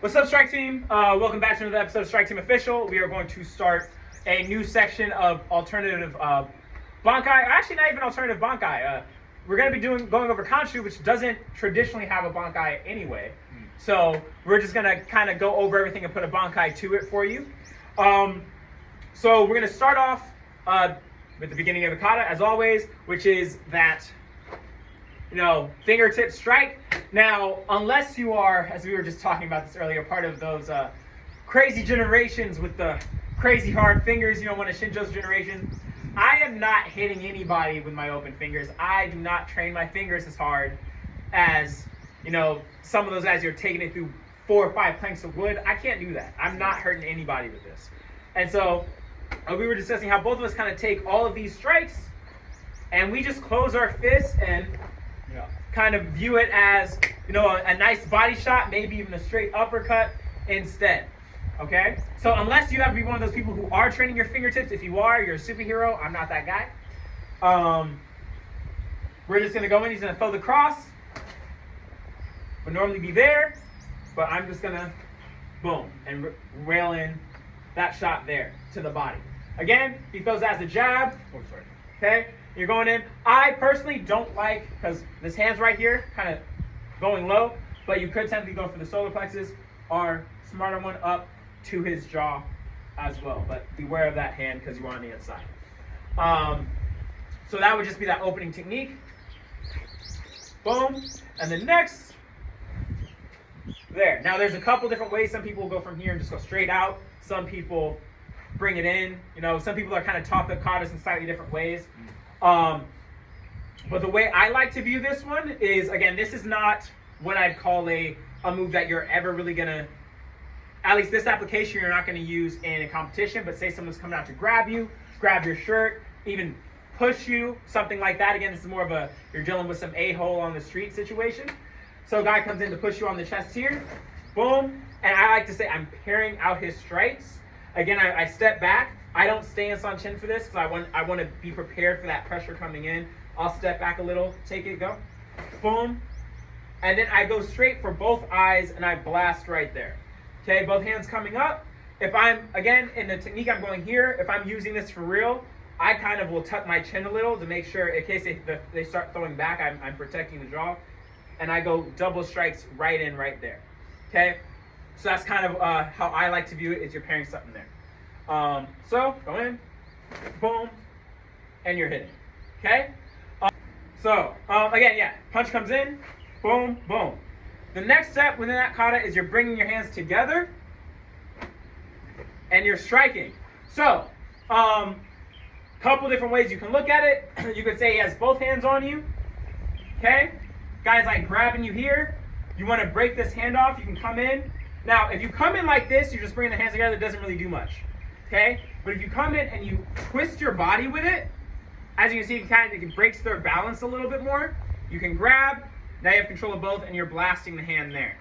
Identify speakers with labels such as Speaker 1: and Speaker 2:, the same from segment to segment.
Speaker 1: What's up, Strike Team? Welcome back to another episode of Strike Team Official. We are going to start a new section of alternative bunkai. Actually, not even alternative bunkai. We're going to be going over Kanshu, which doesn't traditionally have a bunkai anyway. So we're just going to kind of go over everything and put a bunkai to it for you. So we're going to start off with the beginning of the kata, as always, which is that, fingertip strike. Now, unless you are, as we were just talking about this earlier, part of those crazy generations with the crazy hard fingers, one of Shinjo's generation, I am not hitting anybody with my open fingers. I do not train my fingers as hard as, some of those guys who are taking it through 4 or 5 planks of wood. I can't do that. I'm not hurting anybody with this. And so we were discussing how both of us kind of take all of these strikes and we just close our fists and kind of view it as, a nice body shot, maybe even a straight uppercut instead. Okay? So unless you have to be one of those people who are training your fingertips, if you are, you're a superhero. I'm not that guy. We're just going to go in. He's going to throw the cross. Would normally be there, but I'm just going to, boom, and rail in that shot there to the body. Again, he throws that as a jab. Oh, sorry. Okay? You're going in. I personally don't like, because this hand's right here, kind of going low, but you could technically go for the solar plexus or smarter one up to his jaw as well. But beware of that hand because you are on the inside. So that would just be that opening technique. Boom. And then next, there. Now there's a couple different ways. Some people will go from here and just go straight out. Some people bring it in. Some people are kind of taught the katas in slightly different ways. But the way I like to view this one is, again, this is not what I'd call a move that you're ever really going to, at least this application, you're not going to use in a competition. But say someone's coming out to grab you, grab your shirt, even push you, something like that. Again, this is more of a, you're dealing with some a-hole on the street situation. So a guy comes in to push you on the chest here, boom. And I like to say I'm pairing out his strikes. Again, I step back. I don't stay in Sanchin for this because I want to be prepared for that pressure coming in. I'll step back a little, take it, go, boom. And then I go straight for both eyes and I blast right there. Okay, both hands coming up. If I'm, again, in the technique I'm going here, if I'm using this for real, I kind of will tuck my chin a little to make sure in case they start throwing back, I'm protecting the jaw. And I go double strikes right in right there. Okay, so that's kind of how I like to view it, is you're pairing something there. So go in, boom, and you're hitting. Okay? Again, yeah, punch comes in, boom, boom. The next step within that kata is you're bringing your hands together and you're striking. So, couple different ways you can look at it. You could say he has both hands on you. Okay? Guys like grabbing you here. You want to break this hand off, you can come in. Now, if you come in like this, you're just bringing the hands together, it doesn't really do much. Okay? But if you come in and you twist your body with it, as you can see, it breaks their balance a little bit more. You can grab, now you have control of both, and you're blasting the hand there.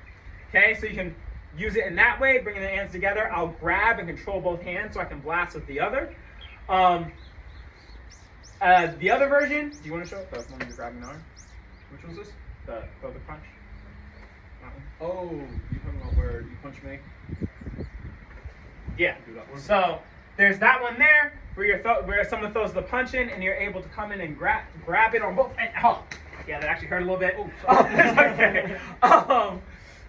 Speaker 1: Okay? So you can use it in that way, bringing the hands together. I'll grab and control both hands so I can blast with the other. The other version, do you want to show it? The one you're grabbing now? Which one's this? The punch?
Speaker 2: Oh, you're talking about where you punch me?
Speaker 1: Yeah. So there's that one there where someone throws the punch in and you're able to come in and grab it on both. Oh, yeah, that actually hurt a little bit. Oh, okay.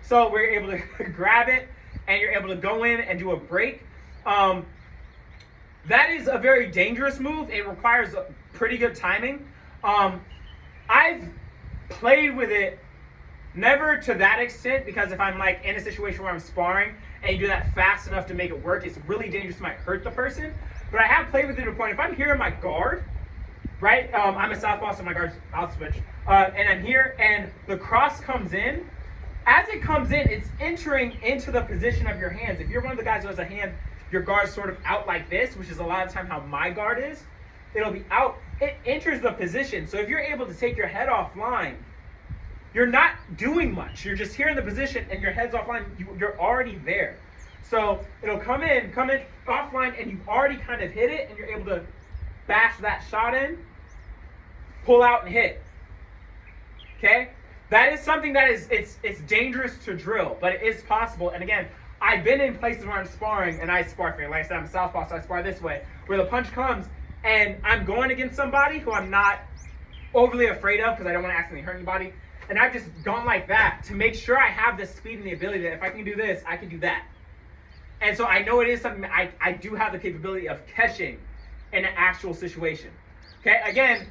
Speaker 1: So we're able to grab it and you're able to go in and do a break. That is a very dangerous move. It requires pretty good timing. I've played with it. Never to that extent, because if I'm like in a situation where I'm sparring and you do that fast enough to make it work, it's really dangerous, it might hurt the person. But I have played with it to a point, if I'm here in my guard, right, I'm a southpaw, so my guard's out switch, and I'm here and the cross comes in, as it comes in, it's entering into the position of your hands. If you're one of the guys who has a hand, your guard's sort of out like this, which is a lot of time how my guard is, it'll be out, it enters the position. So if you're able to take your head offline, you're not doing much. You're just here in the position and your head's offline. You're already there. So it'll come in offline, and you've already kind of hit it, and you're able to bash that shot in, pull out and hit. Okay? That is something that is it's dangerous to drill, but it is possible. And again, I've been in places where I'm sparring, and I spar for, like I said, I'm a southpaw, so I spar this way, where the punch comes, and I'm going against somebody who I'm not overly afraid of because I don't want to accidentally hurt anybody, and I've just gone like that to make sure I have the speed and the ability that if I can do this, I can do that. And so I know it is something that I do have the capability of catching in an actual situation. Okay, again,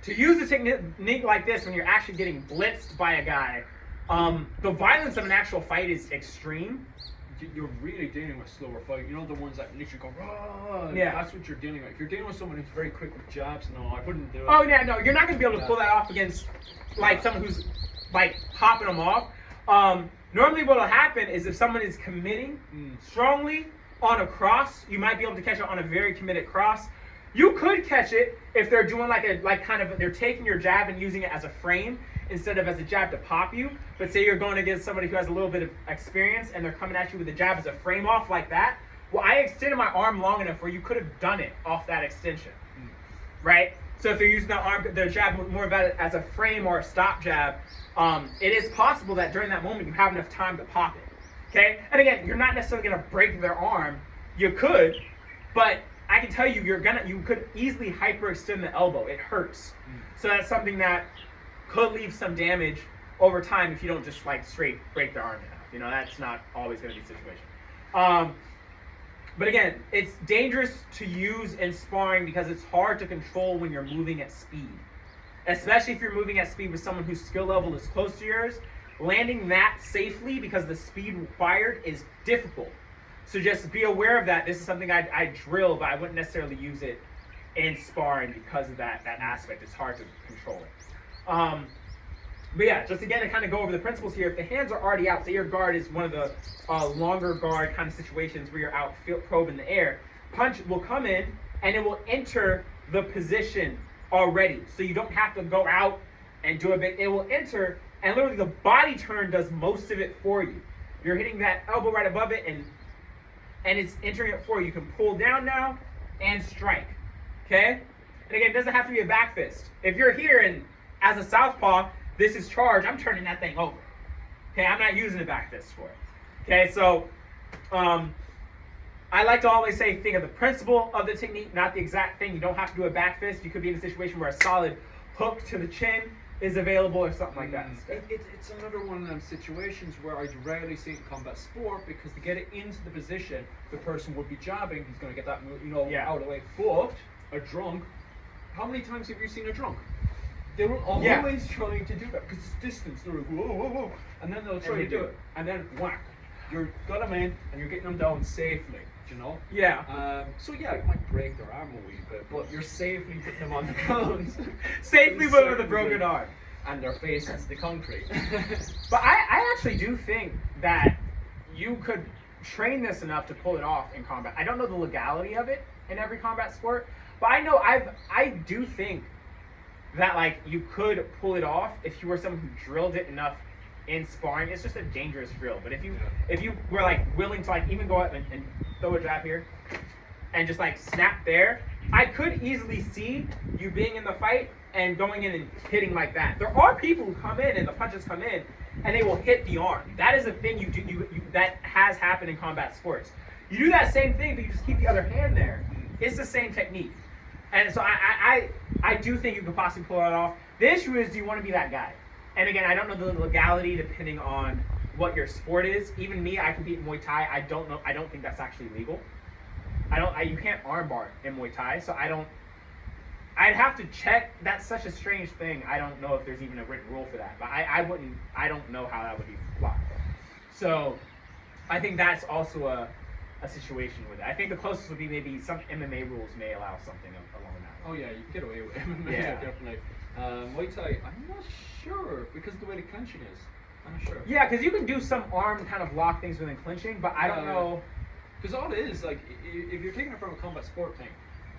Speaker 1: to use a technique like this when you're actually getting blitzed by a guy, the violence of an actual fight is extreme.
Speaker 2: You're really dealing with slower fight. You know, the ones that literally go, "Rah!"
Speaker 1: Yeah.
Speaker 2: That's what you're dealing with. If you're dealing with someone who's very quick with jabs, no, I wouldn't do it.
Speaker 1: Oh yeah, no, you're not gonna be able to pull that off against like someone who's like popping them off. Normally, what will happen is if someone is committing strongly on a cross, you might be able to catch it on a very committed cross. You could catch it if they're doing they're taking your jab and using it as a frame instead of as a jab to pop you. But say you're going against somebody who has a little bit of experience and they're coming at you with a jab as a frame off like that. Well, I extended my arm long enough where you could have done it off that extension, right? So if they're using their jab more about it as a frame or a stop jab, it is possible that during that moment you have enough time to pop it. Okay, and again, you're not necessarily going to break their arm. You could, but I can tell you, you could easily hyperextend the elbow. It hurts. So that's something that could leave some damage over time if you don't just like straight break their arm in half. You know, that's not always going to be the situation. But again, it's dangerous to use in sparring because it's hard to control when you're moving at speed. Especially if you're moving at speed with someone whose skill level is close to yours. Landing that safely because the speed required is difficult. So just be aware of that. This is something I drill, but I wouldn't necessarily use it in sparring because of that aspect. It's hard to control it. But yeah, just again to kind of go over the principles here. If the hands are already out, say your guard is one of the longer guard kind of situations where you're out probe in the air, punch will come in and it will enter the position already. So you don't have to go out and do a bit. It will enter, and literally the body turn does most of it for you. You're hitting that elbow right above it, and it's entering it for you. You can pull down now and strike. Okay? And again, it doesn't have to be a back fist. If you're here and as a southpaw, this is charge, I'm turning that thing over. Okay, I'm not using a back fist for it. Okay, so I like to always say think of the principle of the technique, not the exact thing. You don't have to do a back fist. You could be in a situation where a solid hook to the chin is available or something like that.
Speaker 2: It's another one of them situations where I rarely see it in combat sport because to get it into the position, the person would be jabbing, he's going to get that move, out of the way. But a drunk, how many times have you seen a drunk? They were always trying to do that because it's distance. They're like, whoa, whoa, whoa. And then they'll try to do it. And then whack. You've got them in and you're getting them down safely, you know?
Speaker 1: Yeah.
Speaker 2: So yeah, it might break their arm a wee bit, but you're safely putting them on the ground.
Speaker 1: Safely but with a broken arm.
Speaker 2: And their face is the concrete.
Speaker 1: But I actually do think that you could train this enough to pull it off in combat. I don't know the legality of it in every combat sport, but I know I do think that like you could pull it off if you were someone who drilled it enough in sparring. It's just a dangerous drill. But if you were like willing to like even go up and throw a jab here and just like snap there, I could easily see you being in the fight and going in and hitting like that. There are people who come in and the punches come in and they will hit the arm. That is a thing you do that has happened in combat sports. You do that same thing, but you just keep the other hand there. It's the same technique. And so I do think you could possibly pull it off. The issue is, do you want to be that guy? And again, I don't know the legality depending on what your sport is. Even me, I compete in Muay Thai. I don't know. I don't think that's actually legal. You can't armbar in Muay Thai, so I'd have to check. That's such a strange thing. I don't know if there's even a written rule for that. But I don't know how that would even fly. So I think that's also a situation with it. I think the closest would be maybe some MMA rules may allow something along that.
Speaker 2: Oh yeah, you can get away with MMA,
Speaker 1: Yeah.
Speaker 2: definitely. Muay Thai, I'm not sure because of the way the clenching is. I'm not sure.
Speaker 1: Yeah, because you can do some arm kind of lock things within clinching, but I don't know.
Speaker 2: Because all it is, like, if you're taking it from a combat sport thing,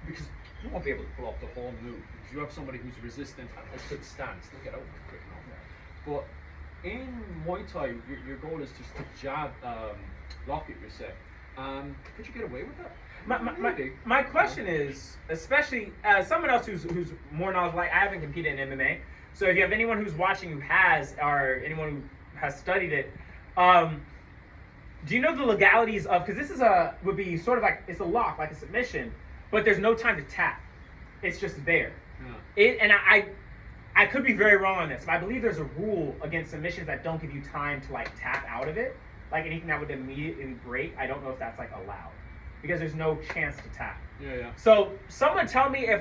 Speaker 2: because you won't be able to pull off the whole move because you have somebody who's resistant and has good stance. They'll get out quick enough. But in Muay Thai, your goal is just to jab, lock it, you say. Could you get away with that?
Speaker 1: My question is, especially as someone else who's more knowledgeable, like I haven't competed in MMA, So if you have anyone who's watching who has, or anyone who has studied it, do you know the legalities of, because this is would be sort of like, it's a lock, like a submission, but there's no time to tap. It's just there. And I could be very wrong on this, but I believe there's a rule against submissions that don't give you time to like tap out of it. Like anything that would immediately break, I don't know if that's like allowed, because there's no chance to tap.
Speaker 2: Yeah.
Speaker 1: So someone tell me if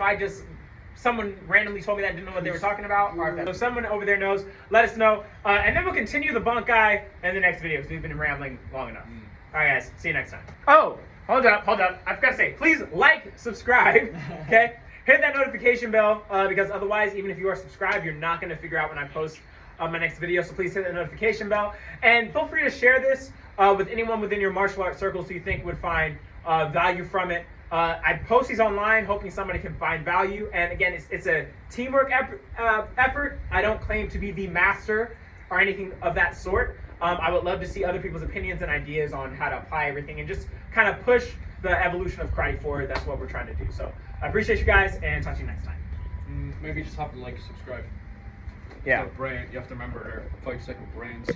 Speaker 1: someone randomly told me that, didn't know what they were talking about, or if someone over there knows, let us know. And then we'll continue the bunkai in the next video, because we've been rambling long enough. All right, guys, see you next time. Oh, hold up. I forgot to say, please like, subscribe, okay? Hit that notification bell, because otherwise, even if you are subscribed, you're not going to figure out when I post my next video. So please hit that notification bell. And feel free to share this with anyone within your martial arts circles who you think would find value from it. I post these online hoping somebody can find value. And again, it's a teamwork effort. I don't claim to be the master or anything of that sort. I would love to see other people's opinions and ideas on how to apply everything and just kind of push the evolution of karate forward. That's what we're trying to do. So I appreciate you guys, and talk to you next time.
Speaker 2: Maybe just have to like, subscribe.
Speaker 1: Yeah.
Speaker 2: Brain, you have to remember their 5-second brains.